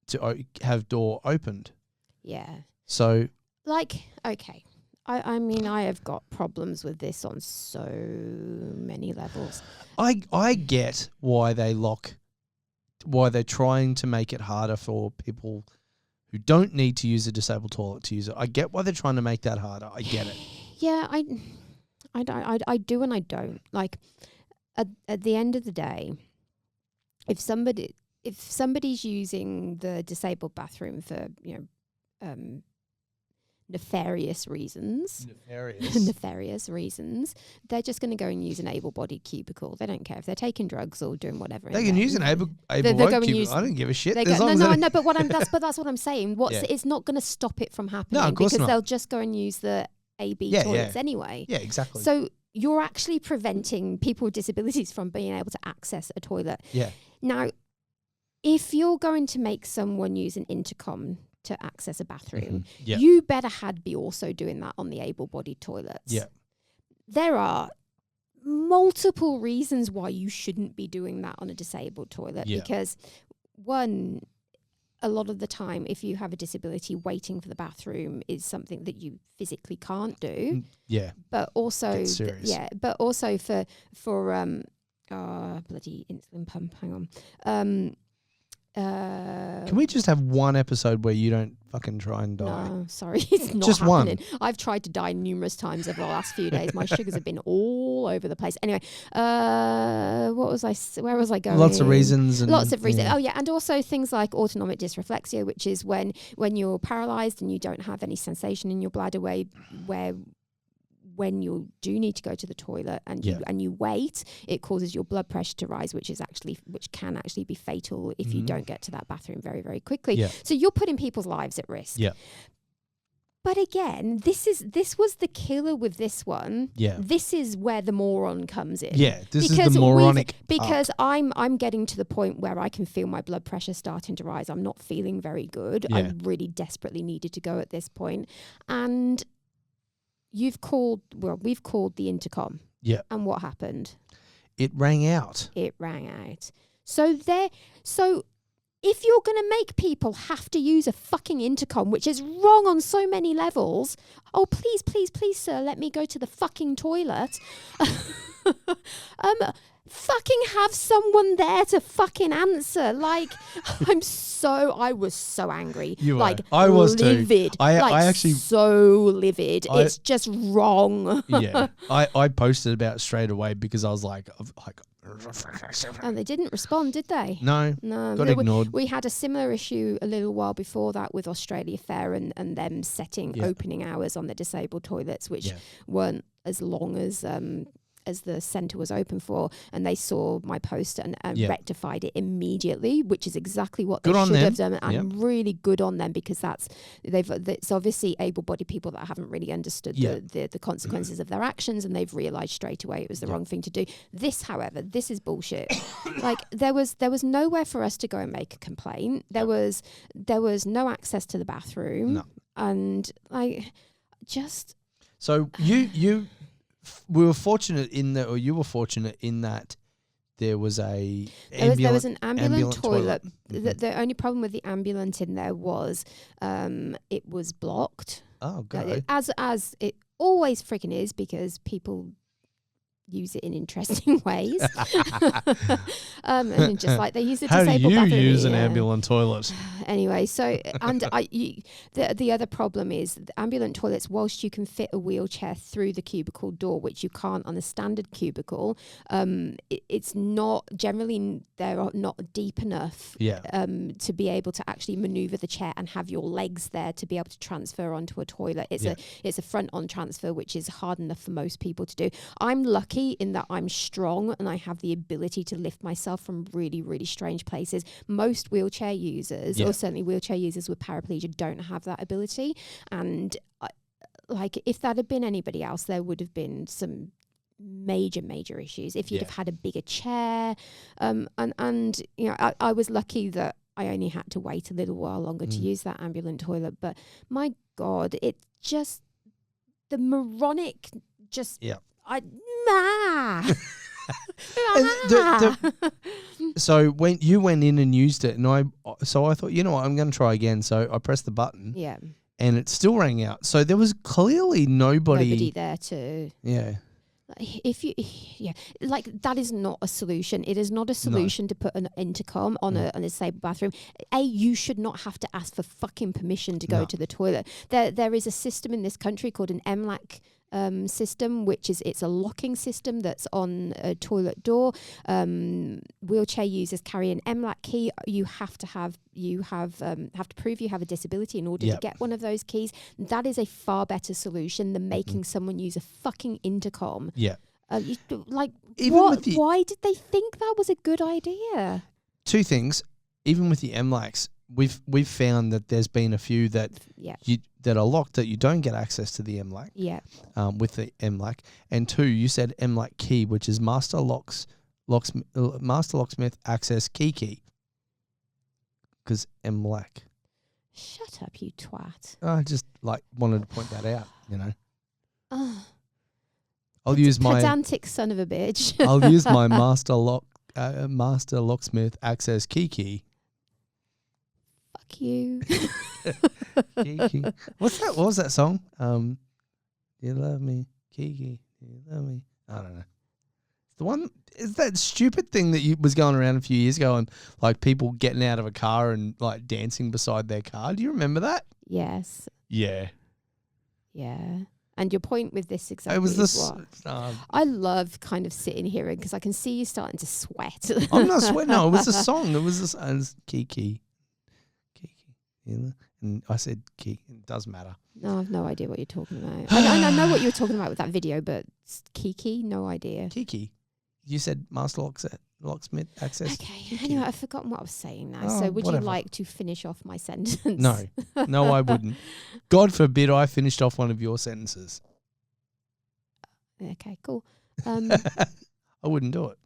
to have door opened. Yeah. So... okay. I mean, I have got problems with this on so many levels. I get why they're trying to make it harder for people who don't need to use a disabled toilet to use it. I get why they're trying to make that harder. I get it. Yeah, I do and I don't. Like, at the end of the day, if somebody's using the disabled bathroom for, nefarious reasons, they're just going to go and use an able-bodied cubicle. They don't care if they're taking drugs or doing whatever. They can use an able-bodied cubicle. I don't give a shit. But that's what I'm saying. It's not going to stop it from happening. No, of course because not. they'll just go and use the AB toilets anyway. Yeah, exactly. So you're actually preventing people with disabilities from being able to access a toilet. Yeah. Now, if you're going to make someone use an intercom to access a bathroom, you better be also doing that on the able-bodied toilets. Yeah. There are multiple reasons why you shouldn't be doing that on a disabled toilet because, one, a lot of the time, if you have a disability, waiting for the bathroom is something that you physically can't do. Yeah. But also, but also for bloody insulin pump. Hang on. Can we just have one episode where you don't fucking try and die? No, sorry, it's not just happening. One. I've tried to die numerous times over the last few days. My sugars have been all over the place. Anyway, where was I going? Lots of reasons. Yeah. Oh yeah, and also things like autonomic dysreflexia, which is when you're paralysed and you don't have any sensation in your bladder where when you do need to go to the toilet and you wait, it causes your blood pressure to rise, which can actually be fatal if you don't get to that bathroom very, very quickly. Yeah. So you're putting people's lives at risk. Yeah. But again, this was the killer with this one. Yeah. This is where the moron comes in. Yeah. This is the moronic. Because I'm getting to the point where I can feel my blood pressure starting to rise. I'm not feeling very good. Yeah. I really desperately needed to go at this point. And we've called the intercom. Yeah. And what happened? It rang out. So if you're going to make people have to use a fucking intercom, which is wrong on so many levels, please, sir, let me go to the fucking toilet. Fucking have someone there to fucking answer. Like, I was so angry. You were. Like, I was livid. Too. I actually so livid. It's just wrong. Yeah. I posted about it straight away because I was like, And they didn't respond, did they? No, No. got ignored. We had a similar issue a little while before that with Australia Fair and them setting opening hours on the disabled toilets, which weren't as long as the centre was open for, and they saw my post and rectified it immediately, which is exactly what they should have done. And really good on them, because it's obviously able-bodied people that haven't really understood the consequences of their actions, and they've realised straight away it was the wrong thing to do. This, however, this is bullshit. Like there was nowhere for us to go and make a complaint. There was no access to the bathroom, and like just. So we were fortunate in that, or you were fortunate in that there was an ambulant toilet. The only problem with the ambulant in there was it was blocked. Oh, God. As it always freaking is, because people use it in interesting ways. And just like they use the disabled bathroom. How do you use an ambulant toilet? Anyway, so the other problem is the ambulant toilets, whilst you can fit a wheelchair through the cubicle door, which you can't on a standard cubicle, it's not generally, they're not deep enough to be able to actually maneuver the chair and have your legs there to be able to transfer onto a toilet. It's a front on transfer, which is hard enough for most people to do. I'm lucky in that I'm strong and I have the ability to lift myself from really, really strange places. Most wheelchair users, or certainly wheelchair users with paraplegia, don't have that ability. And like if that had been anybody else, there would have been some major issues if you'd have had a bigger chair. And you know, I was lucky that I only had to wait a little while longer to use that ambulant toilet. But my God, it just, the moronic just... So when you went in and used it, and I thought, you know what, I'm going to try again. So I pressed the button, and it still rang out. So there was clearly nobody there to if you like that is not a solution. It is not a solution to put an intercom on a disabled bathroom. You should not have to ask for fucking permission to go to the toilet. There is a system in this country called an MLAC system, which is it's a locking system that's on a toilet door. Wheelchair users carry an MLAC key. You have to prove you have a disability in order to get one of those keys. That is a far better solution than making someone use a fucking intercom. Why did they think that was a good idea? Two things. Even with the MLACs, we've found that there's been a few that that are locked, that you don't get access to the MLAC. With the MLAC. And two, you said MLAC key, which is Master Locksmith Access Key. Because MLAC. Shut up, you twat. I just wanted to point that out, you know. I'll use my pedantic son of a bitch. I'll use my Master Locksmith Access Key. You. Kiki. What was that song? You love me, Kiki. You love me. I don't know. It's the one. Is that stupid thing that was going around a few years ago, and like people getting out of a car and like dancing beside their car? Do you remember that? Yes. Yeah. Yeah. And your point with this exactly I love kind of sitting here because I can see you starting to sweat. I'm not sweating. No, it was a song. It was Kiki. And I said key. It does matter. No, I have no idea what you're talking about. I know what you were talking about with that video, but Kiki, no idea. Kiki. You said Master Locksmith Access. Okay. Kiki. Anyway, I've forgotten what I was saying now. So would you like to finish off my sentence? No, I wouldn't. God forbid I finished off one of your sentences. Okay, cool. I wouldn't do it.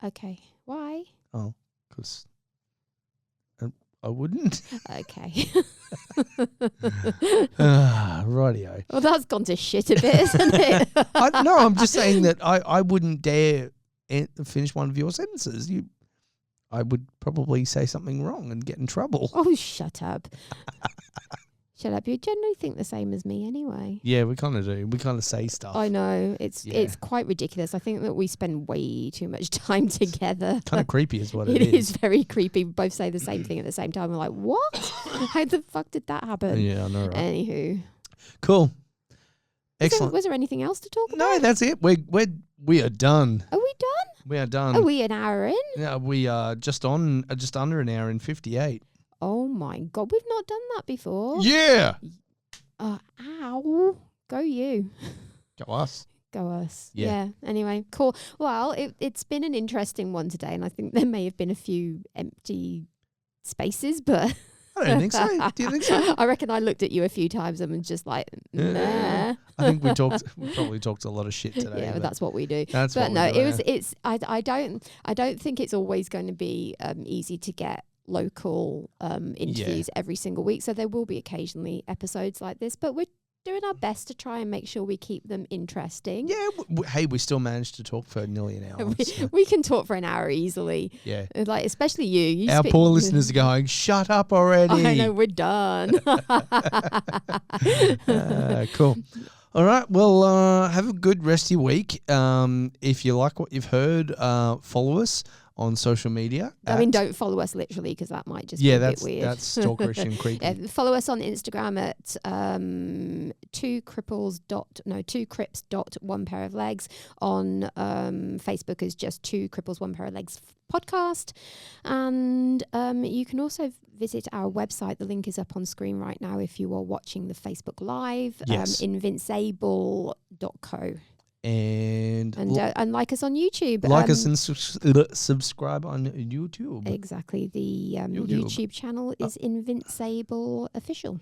Okay. Why? Oh, because... I wouldn't. Okay. Rightio. Well, that's gone to shit a bit, isn't it? No, I'm just saying that I wouldn't dare finish one of your sentences. I would probably say something wrong and get in trouble. Oh, shut up. Shut up. You generally think the same as me anyway. Yeah, we kind of do. We kind of say stuff. I know. It's quite ridiculous. I think that we spend way too much time together. Kind of creepy is what it is. It is very creepy. We both say the same thing at the same time. We're like, what? How the fuck did that happen? Yeah, I know, right? Anywho. Cool. Excellent. Was there anything else to talk about? No, that's it. We are done. Are we done? We are done. Are we an hour in? Yeah, we are just under an hour and 58. Oh my God, we've not done that before. Yeah. Ow. Go you. Go us. Go us. Yeah. Anyway, cool. Well, it's been an interesting one today, and I think there may have been a few empty spaces, but I don't think so. Do you think so? I reckon I looked at you a few times and was just like, nah. I think we probably talked a lot of shit today. Yeah, but that's what we do. That's but what no, we do, I don't think it's always going to be easy to get local interviews every single week. So there will be occasionally episodes like this, but we're doing our best to try and make sure we keep them interesting. Yeah. Hey, we still managed to talk for nearly an hour. We can talk for an hour easily. Yeah. Like, especially you. Our poor listeners are going, shut up already. I know, we're done. Cool. All right. Well, have a good rest of your week. If you like what you've heard, follow us on social media. I mean, don't follow us literally, because that might just be a bit weird. That's stalkerish and creepy. Yeah, follow us on Instagram at two crips dot one pair of legs. On Facebook is just Two Cripples One Pair of Legs podcast. And you can also visit our website. The link is up on screen right now if you are watching the Facebook Live. Yes. Invincible.co. And like us on YouTube. Like us and subscribe on YouTube. Exactly. The YouTube channel is Invincible Official.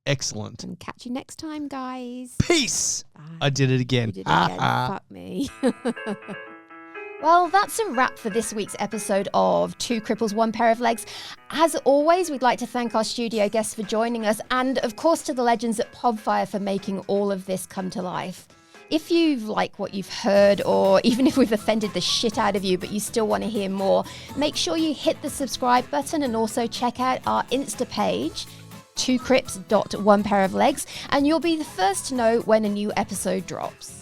Excellent. And catch you next time, guys. Peace. Bye. I did it again. You did it again. Fuck me. Well, that's a wrap for this week's episode of Two Cripples, One Pair of Legs. As always, we'd like to thank our studio guests for joining us, and of course to the legends at Podfire for making all of this come to life. If you like what you've heard, or even if we've offended the shit out of you, but you still want to hear more, make sure you hit the subscribe button and also check out our Insta page, twocrips.onepairoflegs, and you'll be the first to know when a new episode drops.